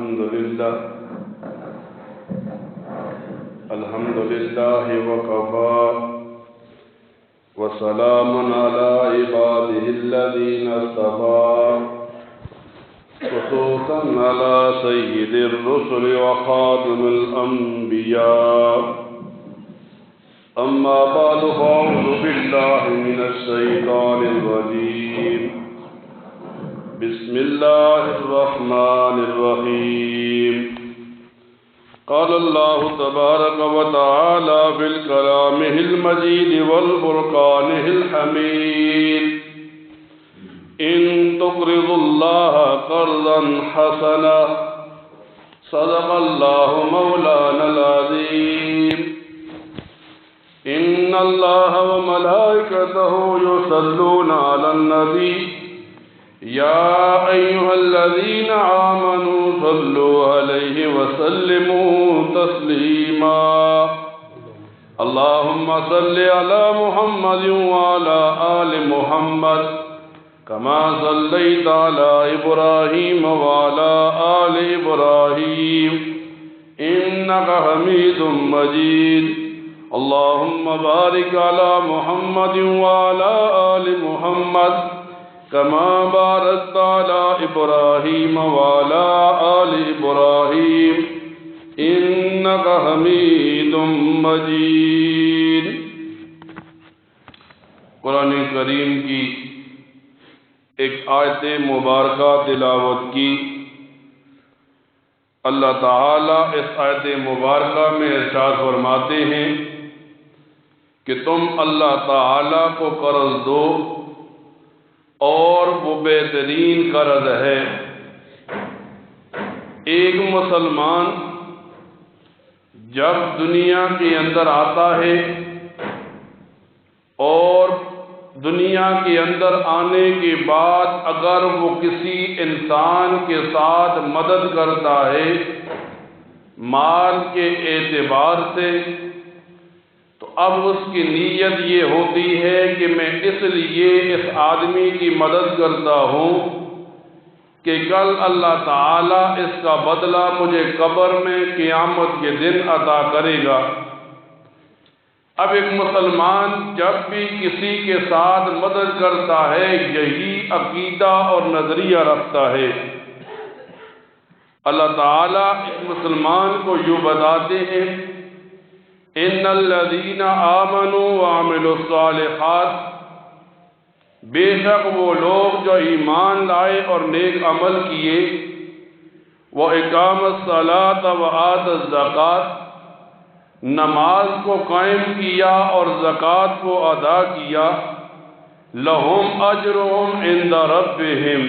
الحمد لله وكفى وسلام على عباده الذين اصطفى خصوصا على سيد الرسل وخاتم الأنبياء أما بعد فأعوذ بالله من الشيطان الرجيم بسم الله الرحمن الرحيم قال الله تبارك وتعالى في كلامه المجيد والفرقانه الحميد إن تقرضوا الله قرضا حسنا صدق الله مولانا العظيم إن الله وملائكته يصلون على النبي يا أيها الذين آمنوا صلوا عليه وسلموا تسليما اللهم صل على محمد وعلى آل محمد كما صليت على إبراهيم وعلى آل إبراهيم إنك حميد مجيد اللهم بارك على محمد وعلى آل محمد كما باركت على إبراهيم وعلى آل إبراهيم إنك حميد مجيد۔ قرآن کریم کی ایک آیت مبارکہ تلاوت کی۔ اللہ تعالیٰ اس آیت مبارکہ میں ارشاد فرماتے ہیں کہ تم اللہ تعالیٰ کو قرض دو اور وہ بہترین قرض ہے۔ ایک مسلمان جب دنیا کے اندر آتا ہے اور دنیا کے اندر آنے کے بعد اگر وہ کسی انسان کے ساتھ مدد کرتا ہے مال کے اعتبار سے، تو اب اس کی نیت یہ ہوتی ہے کہ میں اس لیے اس آدمی کی مدد کرتا ہوں کہ کل اللہ تعالیٰ اس کا بدلہ مجھے قبر میں قیامت کے دن عطا کرے گا۔ اب ایک مسلمان جب بھی کسی کے ساتھ مدد کرتا ہے یہی عقیدہ اور نظریہ رکھتا ہے۔ اللہ تعالیٰ ایک مسلمان کو یوں بتاتے ہیں ان الذین آمنوا وعملوا الصالحات، بے شک وہ لوگ جو ایمان لائے اور نیک عمل کیے، وَإِقَامَ الصَّلَاةَ وَآتَى الزَّكَاةَ، نماز کو قائم کیا اور زکوٰۃ کو ادا کیا، لَهُمْ أَجْرُهُمْ عِنْدَ رَبِّهِمْ،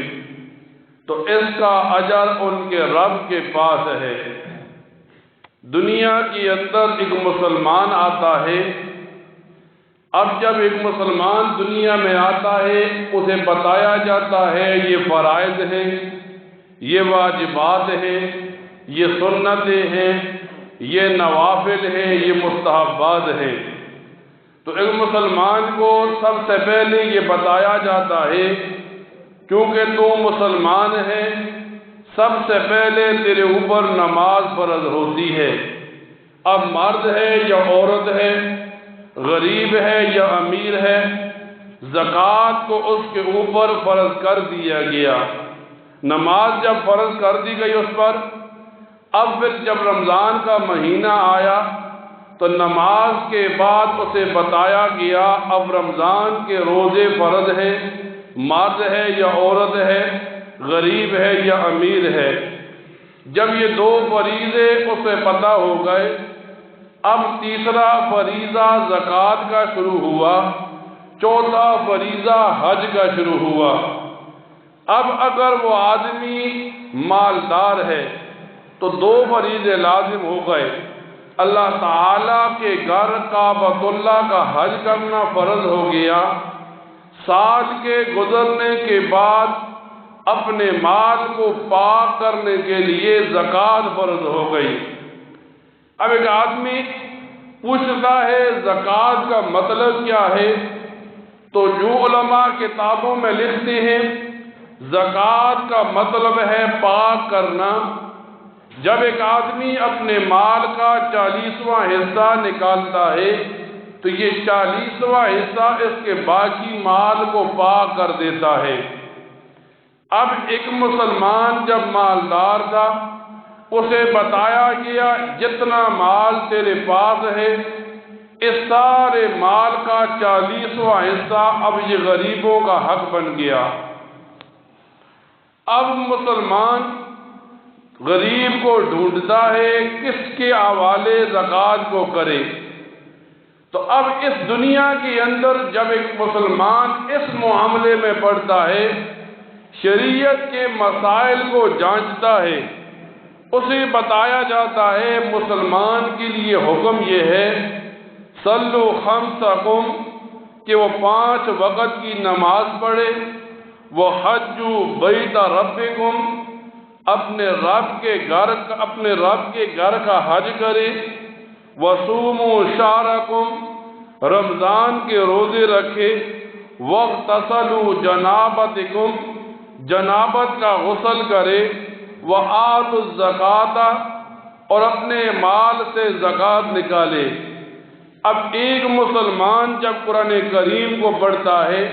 تو اس کا اجر ان کے رب کے پاس ہے۔ دنیا کے اندر ایک مسلمان آتا ہے، اب جب ایک مسلمان دنیا میں آتا ہے اسے بتایا جاتا ہے یہ فرائض ہیں، یہ واجبات ہیں، یہ سنتیں ہیں، یہ نوافل ہیں، یہ مستحبات ہیں۔ تو ایک مسلمان کو سب سے پہلے یہ بتایا جاتا ہے کیونکہ تو مسلمان ہے، سب سے پہلے تیرے اوپر نماز فرض ہوتی ہے۔ اب مرد ہے یا عورت ہے، غریب ہے یا امیر ہے، زکوٰۃ کو اس کے اوپر فرض کر دیا گیا۔ نماز جب فرض کر دی گئی اس پر، اب پھر جب رمضان کا مہینہ آیا تو نماز کے بعد اسے بتایا گیا اب رمضان کے روزے فرض ہیں، مرد ہے یا عورت ہے، غریب ہے یا امیر ہے۔ جب یہ دو فریضے اسے پتہ ہو گئے، اب تیسرا فریضہ زکوٰۃ کا شروع ہوا، چوتھا فریضہ حج کا شروع ہوا۔ اب اگر وہ آدمی مالدار ہے تو دو فریضے لازم ہو گئے۔ اللہ تعالیٰ کے گھر کعبۃ اللہ کا حج کرنا فرض ہو گیا، سال کے گزرنے کے بعد اپنے مال کو پاک کرنے کے لیے زکوٰۃ فرض ہو گئی۔ اب ایک آدمی پوچھتا ہے زکوٰۃ کا مطلب کیا ہے، تو جو علماء کتابوں میں لکھتے ہیں زکوٰۃ کا مطلب ہے پاک کرنا، جب ایک آدمی اپنے مال کا 40واں حصہ نکالتا ہے تو یہ 40واں حصہ اس کے باقی مال کو پاک کر دیتا ہے۔ اب ایک مسلمان جب مالدار تھا، اسے بتایا گیا جتنا مال تیرے پاس ہے اس سارے مال کا 40واں حصہ اب یہ غریبوں کا حق بن گیا۔ اب مسلمان غریب کو ڈھونڈتا ہے کس کے حوالے زکوٰۃ کو کرے۔ تو اب اس دنیا کے اندر جب ایک مسلمان اس معاملے میں پڑتا ہے، شریعت کے مسائل کو جانچتا ہے، اسے بتایا جاتا ہے مسلمان کے لیے حکم یہ ہے صلو خمسکم کہ وہ 5 وقت کی نماز پڑھے، وہ حجو بیت ربکم اپنے رب کے گھر کا حج کرے، وصوموا شہرکم رمضان کے روزے رکھے، واغتسلوا جنابتکم جنابت کا غسل کرے، وآتوا الزکاۃ اور اپنے مال سے زکوٰۃ نکالے۔ اب ایک مسلمان جب قرآن کریم کو پڑھتا ہے،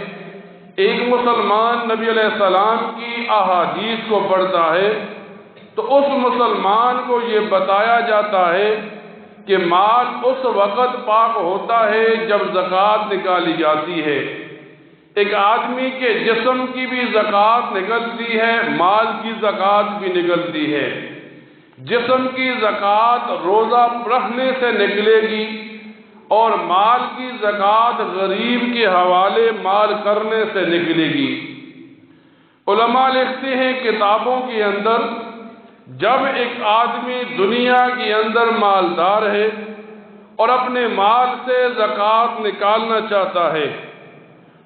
ایک مسلمان نبی علیہ السلام کی احادیث کو پڑھتا ہے، تو اس مسلمان کو یہ بتایا جاتا ہے کہ مال اس وقت پاک ہوتا ہے جب زکوٰۃ نکالی جاتی ہے۔ ایک آدمی کے جسم کی بھی زکوٰۃ نکلتی ہے، مال کی زکوٰۃ بھی نکلتی ہے۔ جسم کی زکوٰۃ روزہ رکھنے سے نکلے گی اور مال کی زکوٰۃ غریب کے حوالے مال کرنے سے نکلے گی۔ علماء لکھتے ہیں کتابوں کے اندر، جب ایک آدمی دنیا کے اندر مالدار ہے اور اپنے مال سے زکوٰۃ نکالنا چاہتا ہے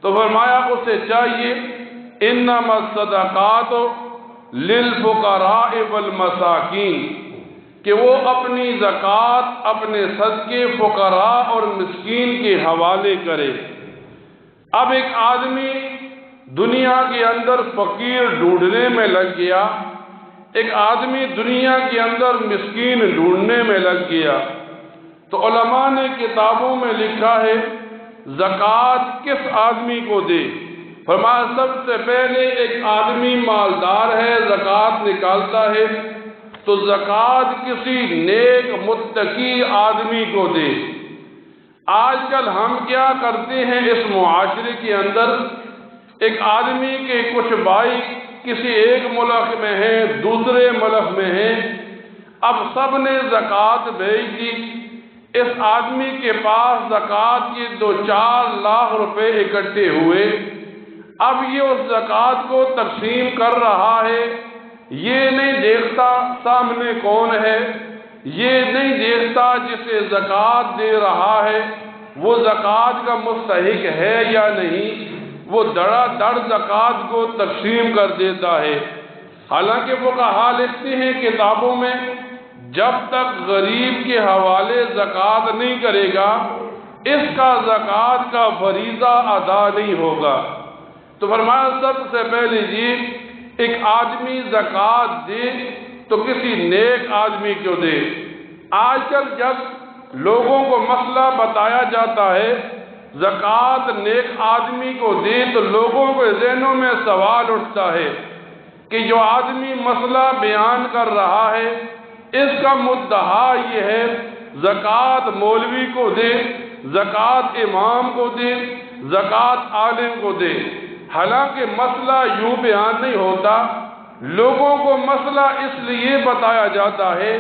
تو فرمایا اسے چاہیے انما الصدقات للفقراء والمساکین کہ وہ اپنی زکوٰۃ اپنے صدقے فقراء اور مسکین کے حوالے کرے۔ اب ایک آدمی دنیا کے اندر فقیر ڈھونڈنے میں لگ گیا، ایک آدمی دنیا کے اندر مسکین ڈھونڈنے میں لگ گیا، تو علماء نے کتابوں میں لکھا ہے زکوٰۃ کس آدمی کو دے۔ فرمایا سب سے پہلے ایک آدمی مالدار ہے، زکوٰۃ نکالتا ہے، تو زکوٰۃ کسی نیک متقی آدمی کو دے۔ آج کل ہم کیا کرتے ہیں اس معاشرے کے اندر، ایک آدمی کے کچھ بھائی کسی ایک ملک میں ہیں، دوسرے ملک میں ہیں، اب سب نے زکوٰۃ بھیج دی، اس آدمی کے پاس زکوٰۃ کے 2-4 لاکھ روپے اکٹھے ہوئے، اب یہ اس زکوٰۃ کو تقسیم کر رہا ہے، یہ نہیں دیکھتا سامنے کون ہے، یہ نہیں دیکھتا جسے زکوٰۃ دے رہا ہے وہ زکوٰۃ کا مستحق ہے یا نہیں، وہ دڑا دڑ زکوٰۃ کو تقسیم کر دیتا ہے۔ حالانکہ فقہا لکھتے ہیں کتابوں میں جب تک غریب کے حوالے زکوٰۃ نہیں کرے گا اس کا زکوٰۃ کا فریضہ ادا نہیں ہوگا۔ تو فرمایا سب سے پہلے ایک آدمی زکوٰۃ دے تو کسی نیک آدمی کو دے۔ آج کل جب لوگوں کو مسئلہ بتایا جاتا ہے زکوٰۃ نیک آدمی کو دے تو لوگوں کے ذہنوں میں سوال اٹھتا ہے کہ جو آدمی مسئلہ بیان کر رہا ہے اس کا مدعا یہ ہے زکوٰۃ مولوی کو دے، زکوٰۃ امام کو دے، زکوٰۃ عالم کو دے۔ حالانکہ مسئلہ یوں بیان نہیں ہوتا، لوگوں کو مسئلہ اس لیے بتایا جاتا ہے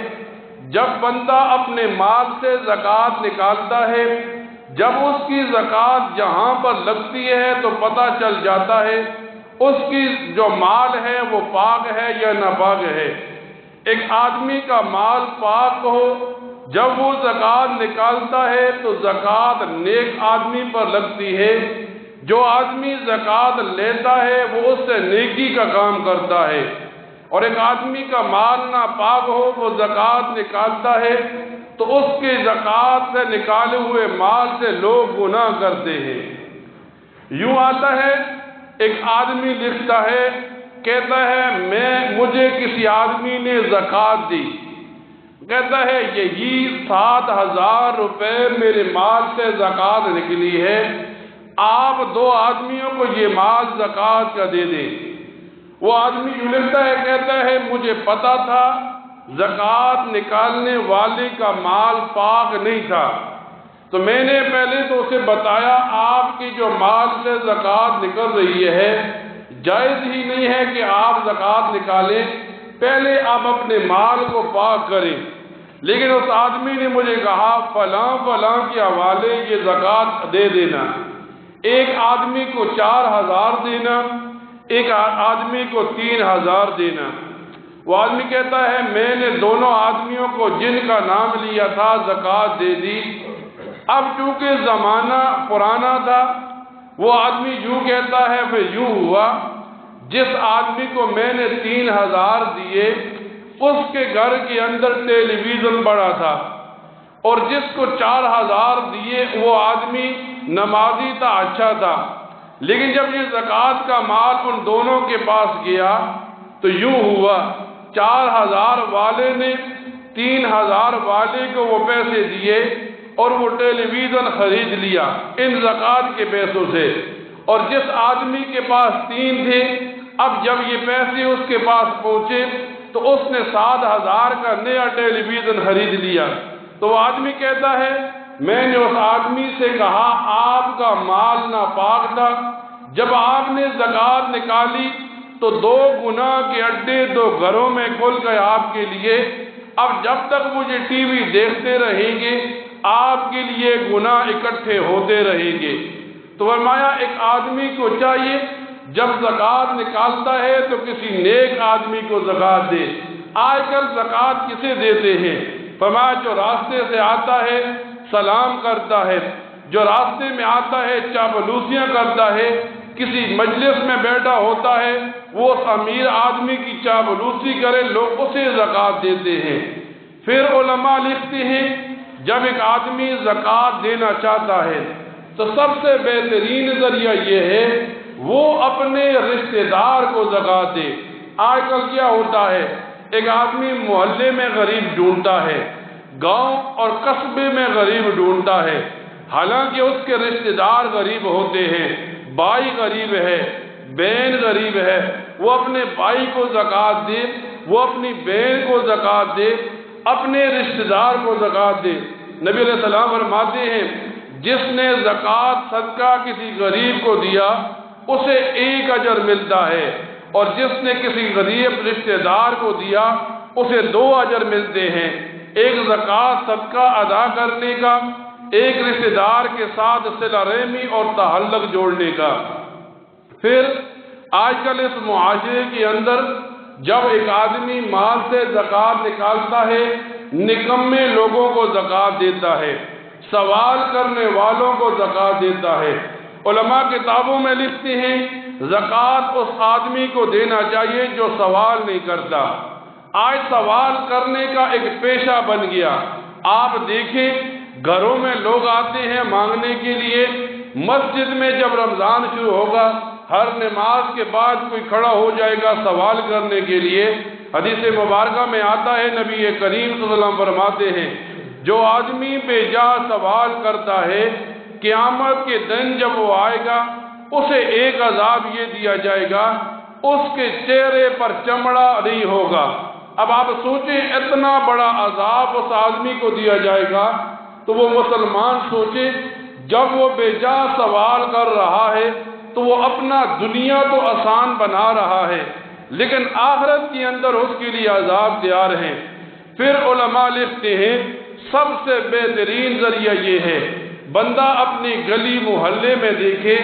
جب بندہ اپنے مال سے زکوٰۃ نکالتا ہے، جب اس کی زکوٰۃ جہاں پر لگتی ہے تو پتہ چل جاتا ہے اس کی جو مال ہے وہ پاک ہے یا ناپاک ہے۔ ایک آدمی کا مال پاک ہو، جب وہ زکوٰۃ نکالتا ہے تو زکوٰۃ نیک آدمی پر لگتی ہے، جو آدمی زکوٰۃ لیتا ہے وہ اس سے نیکی کا کام کرتا ہے، اور ایک آدمی کا مال ناپاک ہو وہ زکوٰۃ نکالتا ہے تو اس کے زکوٰۃ سے نکالے ہوئے مال سے لوگ گناہ کرتے ہیں۔ یوں آتا ہے ایک آدمی لکھتا ہے کہتا ہے مجھے کسی آدمی نے زکوٰۃ دی، کہتا ہے یہی 7,000 روپے میرے مال سے زکوٰۃ نکلی ہے، آپ 2 آدمیوں کو یہ مال زکوٰۃ کا دے دیں۔ وہ آدمی جو لکھتا ہے کہتا ہے مجھے پتا تھا زکوٰۃ نکالنے والے کا مال پاک نہیں تھا، تو میں نے پہلے تو اسے بتایا آپ کی جو مال سے زکوٰۃ نکل رہی ہے جائز ہی نہیں ہے کہ آپ زکوٰۃ نکالیں، پہلے آپ اپنے مال کو پاک کریں۔ لیکن اس آدمی نے مجھے کہا فلاں فلاں کے حوالے یہ زکوٰۃ دے دینا، ایک آدمی کو 4,000 دینا، ایک آدمی کو 3,000 دینا۔ وہ آدمی کہتا ہے میں نے دونوں آدمیوں کو جن کا نام لیا تھا زکوٰۃ دے دی۔ اب چونکہ زمانہ پرانا تھا، وہ آدمی یوں کہتا ہے پھر یوں ہوا، جس آدمی کو میں نے 3,000 دیے اس کے گھر کے اندر ٹیلی ویژن پڑا تھا، اور جس کو 4,000 دیے وہ آدمی نمازی تھا، اچھا تھا، لیکن جب یہ زکوٰۃ کا مال ان دونوں کے پاس گیا تو یوں ہوا 4,000 والے نے 3,000 والے کو وہ پیسے دیے اور وہ ٹیلی ویژن خرید لیا ان زکوٰۃ کے پیسوں سے، اور جس آدمی کے پاس 3 تھے اب جب یہ پیسے اس کے پاس پہنچے تو اس نے 7,000 کا نیا ٹیلی ویژن خرید لیا۔ تو وہ آدمی کہتا ہے میں نے اس آدمی سے کہا آپ کا مال ناپاک تھا، جب آپ نے زکوٰۃ نکالی تو 2 گناہ کے اڈے 2 گھروں میں کھل گئے آپ کے لیے، اب جب تک مجھے ٹی وی دیکھتے رہیں گے آپ کے لیے گناہ اکٹھے ہوتے رہیں گے۔ تو فرمایا ایک آدمی کو چاہیے جب زکوٰۃ نکالتا ہے تو کسی نیک آدمی کو زکوٰۃ دے۔ آج کل زکوٰۃ کسے دیتے ہیں؟ فرمایا جو راستے سے آتا ہے سلام کرتا ہے، جو راستے میں آتا ہے چاپلوسیاں کرتا ہے، کسی مجلس میں بیٹھا ہوتا ہے وہ اس امیر آدمی کی چاپلوسی کرے، لوگ اسے زکوٰۃ دیتے ہیں۔ پھر علماء لکھتے ہیں جب ایک آدمی زکوٰۃ دینا چاہتا ہے تو سب سے بہترین ذریعہ یہ ہے وہ اپنے رشتہ دار کو زکوٰۃ دے۔ آج کل کیا ہوتا ہے ایک آدمی محلے میں غریب ڈھونڈتا ہے، گاؤں اور قصبے میں غریب ڈھونڈتا ہے، حالانکہ اس کے رشتہ دار غریب ہوتے ہیں، بھائی غریب ہے، بہن غریب ہے، وہ اپنے بھائی کو زکوٰۃ دے، وہ اپنی بہن کو زکوٰۃ دے، اپنے رشتہ دار کو زکوٰۃ دے۔ نبی علیہ السلام فرماتے ہیں جس نے زکوٰۃ صدقہ کسی غریب کو دیا اسے 1 اجر ملتا ہے، اور جس نے کسی غریب رشتہ دار کو دیا اسے 2 اجر ملتے ہیں، ایک زکوٰۃ صدقہ ادا کرنے کا، ایک رشتہ دار کے ساتھ صلہ رحمی اور تعلق جوڑنے کا۔ پھر آج کل اس معاشرے کے اندر جب ایک آدمی مال سے زکوٰۃ نکالتا ہے نکمے لوگوں کو زکوٰۃ دیتا ہے، سوال کرنے والوں کو زکوٰۃ دیتا ہے۔ علماء کتابوں میں لکھتے ہیں زکوٰۃ اس آدمی کو دینا چاہیے جو سوال نہیں کرتا۔ آج سوال کرنے کا ایک پیشہ بن گیا۔ آپ دیکھیں گھروں میں لوگ آتے ہیں مانگنے کے لیے، مسجد میں جب رمضان شروع ہوگا ہر نماز کے بعد کوئی کھڑا ہو جائے گا سوال کرنے کے لیے۔ حدیث مبارکہ میں آتا ہے نبی کریم صلی اللہ علیہ وسلم فرماتے ہیں جو آدمی بے جا سوال کرتا ہے قیامت کے دن جب وہ آئے گا اسے ایک عذاب یہ دیا جائے گا اس کے چہرے پر چمڑا نہیں ہوگا۔ اب آپ سوچیں اتنا بڑا عذاب اس آدمی کو دیا جائے گا تو وہ مسلمان سوچے جب وہ بے جا سوال کر رہا ہے تو وہ اپنا دنیا تو آسان بنا رہا ہے لیکن آخرت کے اندر اس کے لیے عذاب تیار ہیں۔ پھر علماء لکھتے ہیں سب سے بہترین ذریعہ یہ ہے بندہ اپنی گلی محلے میں دیکھے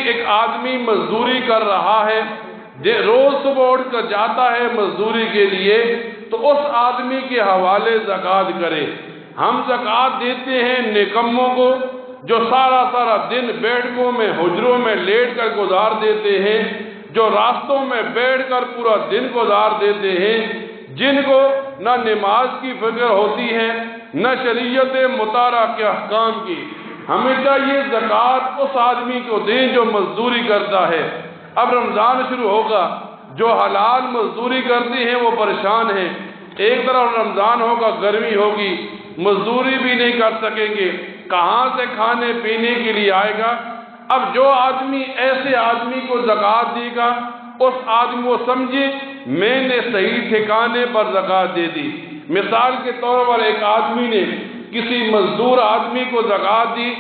ایک آدمی مزدوری کر رہا ہے، روز صبح اٹھ کر جاتا ہے مزدوری کے لیے، تو اس آدمی کے حوالے زکوٰۃ کرے۔ ہم زکوٰۃ دیتے ہیں نکموں کو جو سارا دن بیٹھکوں میں حجروں میں لیٹ کر گزار دیتے ہیں، جو راستوں میں بیٹھ کر پورا دن گزار دیتے ہیں، جن کو نہ نماز کی فکر ہوتی ہے نہ شریعت مطالعہ کے احکام کی۔ ہمیں چاہیے زکوٰۃ اس آدمی کو دیں جو مزدوری کرتا ہے۔ اب رمضان شروع ہوگا جو حلال مزدوری کرتے ہیں وہ پریشان ہیں، ایک طرف رمضان ہوگا، گرمی ہوگی، مزدوری بھی نہیں کر سکیں گے، کہاں سے کھانے پینے کے لیے آئے گا؟ اب جو آدمی ایسے آدمی کو زکوٰۃ دے گا، اس آدمی کو سمجھے میں نے صحیح ٹھکانے پر زکوٰۃ دے دی۔ مثال کے طور پر ایک آدمی نے کسی مزدور آدمی کو زکوٰۃ دی،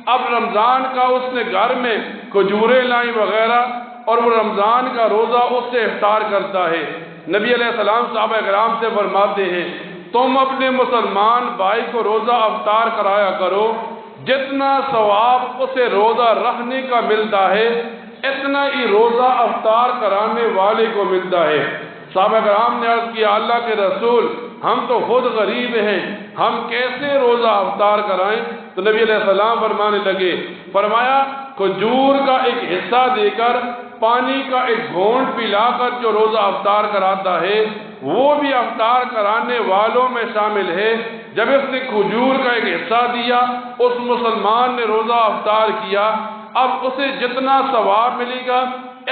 اب رمضان کا اس نے گھر میں کھجوریں لائیں وغیرہ، اور وہ رمضان کا روزہ اس سے افطار کرتا ہے۔ نبی علیہ السلام صحابہ کرام سے فرماتے ہیں تم اپنے مسلمان بھائی کو روزہ افطار کرایا کرو، جتنا ثواب اسے روزہ رکھنے کا ملتا ہے اتنا ہی روزہ افطار کرانے والے کو ملتا ہے۔ صحابہ کرام نے عرض کیا اللہ کے رسول ہم تو خود غریب ہیں، ہم کیسے روزہ افطار کرائیں؟ تو نبی علیہ السلام فرمانے لگے، فرمایا کھجور کا ایک حصہ دے کر، پانی کا ایک گھونٹ پلا کر جو روزہ افطار کراتا ہے وہ بھی افطار کرانے والوں میں شامل ہے۔ جب اس نے کھجور کا ایک حصہ دیا، اس مسلمان نے روزہ افطار کیا، اب اسے جتنا ثواب ملے گا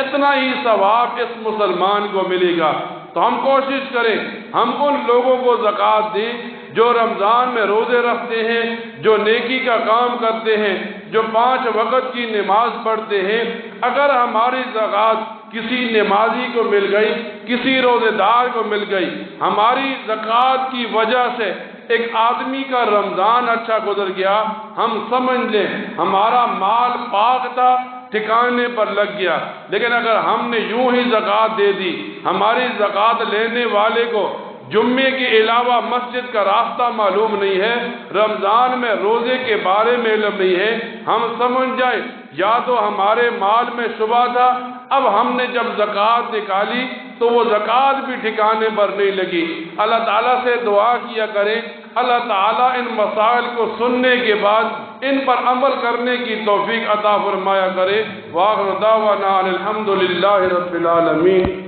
اتنا ہی ثواب اس مسلمان کو ملے گا۔ تو ہم کوشش کریں ہم ان لوگوں کو زکوٰۃ دیں جو رمضان میں روزے رکھتے ہیں، جو نیکی کا کام کرتے ہیں، جو 5 وقت کی نماز پڑھتے ہیں۔ اگر ہماری زکوٰۃ کسی نمازی کو مل گئی، کسی روزے دار کو مل گئی، ہماری زکوٰۃ کی وجہ سے ایک آدمی کا رمضان اچھا گزر گیا، ہم سمجھ لیں ہمارا مال پاک تھا، ٹھکانے پر لگ گیا۔ لیکن اگر ہم نے یوں ہی زکوٰۃ دے دی، ہماری زکوٰۃ لینے والے کو جمعے کے علاوہ مسجد کا راستہ معلوم نہیں ہے، رمضان میں روزے کے بارے میں علم نہیں ہے، ہم سمجھ جائیں یا تو ہمارے مال میں شبہ تھا، اب ہم نے جب زکوٰۃ نکالی تو وہ زکوٰۃ بھی ٹھکانے پر نہیں لگی۔ اللہ تعالیٰ سے دعا کیا کریں اللہ تعالیٰ ان مسائل کو سننے کے بعد ان پر عمل کرنے کی توفیق عطا فرمایا کرے۔ وآخر دعوانا الحمد للہ رب العالمین۔